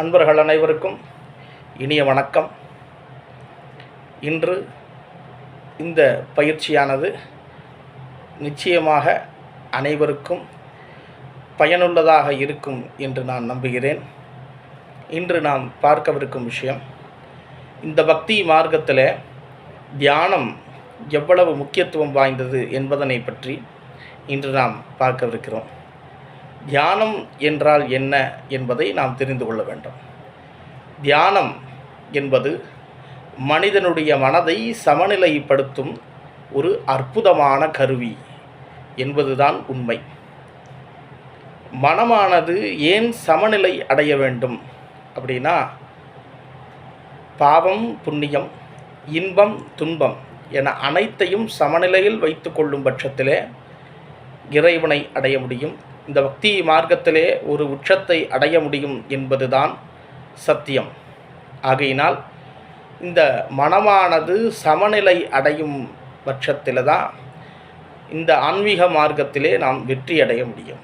அன்பர்கள் அனைவருக்கும் இனிய வணக்கம். இன்று இந்த பயிற்சியானது நிச்சயமாக அனைவருக்கும் பயனுள்ளதாக இருக்கும் என்று நான் நம்புகிறேன். இன்று நாம் பார்க்கவிருக்கும் விஷயம், இந்த பக்தி மார்க்கத்தில் தியானம் எவ்வளவு முக்கியத்துவம் வாய்ந்தது என்பதனை பற்றி இன்று நாம் பார்க்கவிருக்கிறோம். தியானம் என்றால் என்ன என்பதை நாம் தெரிந்து கொள்ள வேண்டும். தியானம் என்பது மனிதனுடைய மனதை சமநிலைப்படுத்தும் ஒரு அற்புதமான கருவி என்பதுதான் உண்மை. மனமானது ஏன் சமநிலை அடைய வேண்டும் அப்படின்னா, பாவம் புண்ணியம், இன்பம் துன்பம் என அனைத்தையும் சமநிலையில் வைத்து கொள்ளும் பட்சத்திலே இறைவனை அடைய முடியும். இந்த பக்தி மார்க்கத்திலே ஒரு உச்சத்தை அடைய முடியும் என்பதுதான் சத்தியம். ஆகையினால் இந்த மனமானது சமநிலை அடையும் பட்சத்தில் தான் இந்த ஆன்மீக மார்க்கத்திலே நாம் வெற்றி அடைய முடியும்.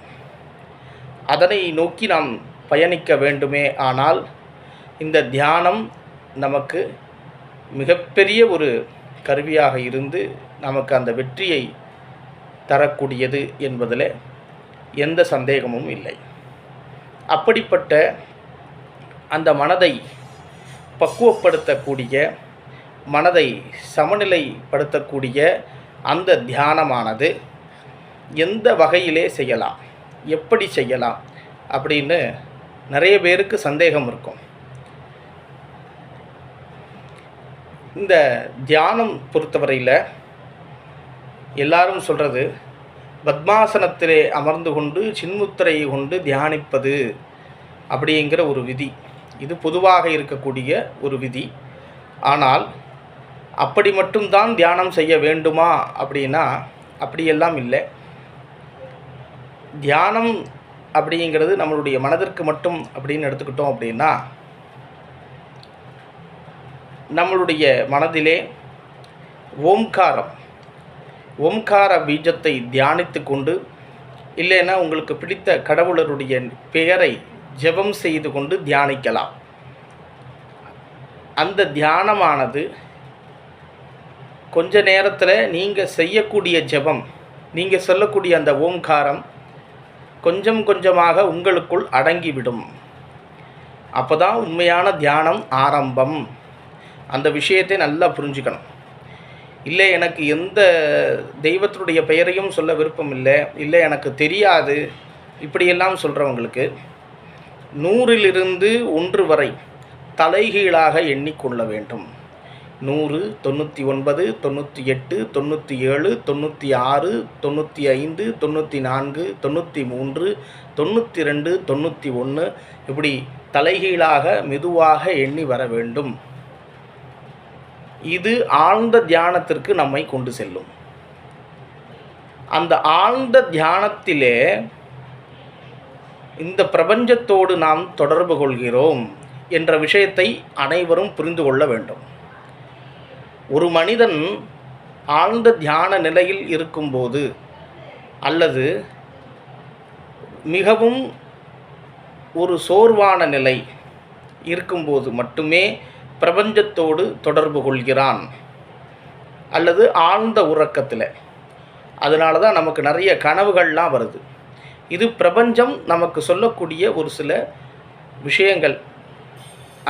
அதனை நோக்கி நாம் பயணிக்க வேண்டுமே. ஆனால் இந்த தியானம் நமக்கு மிகப்பெரிய ஒரு கருவியாக இருந்து நமக்கு அந்த வெற்றியை தரக்கூடியது என்பதில் எந்த சந்தேகமும் இல்லை. அப்படிப்பட்ட அந்த மனதை பக்குவப்படுத்தக்கூடிய, மனதை சமநிலைப்படுத்தக்கூடிய அந்த தியானமானது எந்த வகையிலே செய்யலாம், எப்படி செய்யலாம் அப்படின்னு நிறைய பேருக்கு சந்தேகம் இருக்கும். இந்த தியானம் பொறுத்தவரையில் எல்லாரும் சொல்கிறது, பத்மாசனத்திலே அமர்ந்து கொண்டு சின்முத்திரையை கொண்டு தியானிப்பது அப்படிங்கிற ஒரு விதி. இது பொதுவாக இருக்கக்கூடிய ஒரு விதி. ஆனால் அப்படி மட்டும்தான் தியானம் செய்ய வேண்டுமா அப்படின்னா அப்படியெல்லாம் இல்லை. தியானம் அப்படிங்கிறது நம்மளுடைய மனதிற்கு மட்டும் அப்படின்னு எடுத்துக்கிட்டோம் அப்படின்னா, நம்மளுடைய மனதிலே ஓம்கார பீஜத்தை தியானித்து கொண்டு, இல்லைன்னா உங்களுக்கு பிடித்த கடவுளருடைய பெயரை ஜெபம் செய்து கொண்டு தியானிக்கலாம். அந்த தியானமானது கொஞ்ச நேரத்தில் நீங்கள் செய்யக்கூடிய ஜெபம், நீங்கள் சொல்லக்கூடிய அந்த ஓம்காரம் கொஞ்சம் கொஞ்சமாக உங்களுக்குள் அடங்கிவிடும். அப்போ தான் உண்மையான தியானம் ஆரம்பம். அந்த விஷயத்தை நல்லா புரிஞ்சுக்கணும். இல்லை, எனக்கு எந்த தெய்வத்தினுடைய பெயரையும் சொல்ல விருப்பம் இல்லை, எனக்கு தெரியாது, இப்படியெல்லாம் சொல்கிறவங்களுக்கு 100லிருந்து 1 வரை தலைகீழாக எண்ணிக்கொள்ள வேண்டும். 100, 99, 98, 97, 96, 95, 94, 93, 92, 91 இப்படி தலைகீழாக மெதுவாக எண்ணி வர வேண்டும். இது ஆழ்ந்த தியானத்திற்கு நம்மை கொண்டு செல்லும். அந்த ஆழ்ந்த தியானத்திலே இந்த பிரபஞ்சத்தோடு நாம் தொடர்பு கொள்கிறோம் என்ற விஷயத்தை அனைவரும் புரிந்து கொள்ள வேண்டும். ஒரு மனிதன் ஆழ்ந்த தியான நிலையில் இருக்கும்போது அல்லது மிகவும் ஒரு சோர்வான நிலை இருக்கும்போது மட்டுமே பிரபஞ்சத்தோடு தொடர்பு கொள்கிறான், அல்லது ஆழ்ந்த உறக்கத்தில். அதனால தான் நமக்கு நிறைய கனவுகள்லாம் வருது. இது பிரபஞ்சம் நமக்கு சொல்லக்கூடிய ஒரு சில விஷயங்கள்.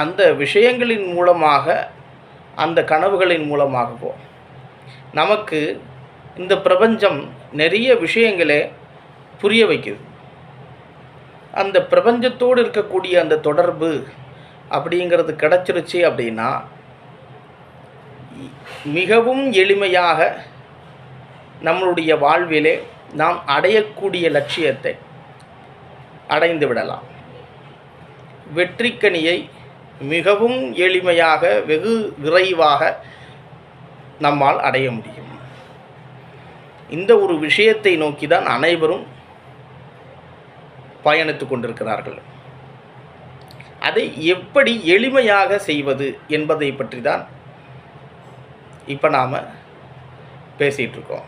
அந்த விஷயங்களின் மூலமாக, அந்த கனவுகளின் மூலமாகவோ நமக்கு இந்த பிரபஞ்சம் நிறைய விஷயங்களை புரிய வைக்குது. அந்த பிரபஞ்சத்தோடு இருக்கக்கூடிய அந்த தொடர்பு அப்படிங்கிறது கிடச்சிருச்சு அப்படின்னா மிகவும் எளிமையாக நம்மளுடைய வாழ்விலே நாம் அடையக்கூடிய லட்சியத்தை அடைந்து விடலாம். வெற்றிக்கனியை மிகவும் எளிமையாக, வெகு விரைவாக நம்மால் அடைய முடியும். இந்த ஒரு விஷயத்தை நோக்கி தான் அனைவரும் பயணித்து கொண்டிருக்கிறார்கள். அதை எப்படி எளிமையாக செய்வது என்பதை பற்றி தான் இப்போ நாம் பேசிகிட்டு இருக்கோம்.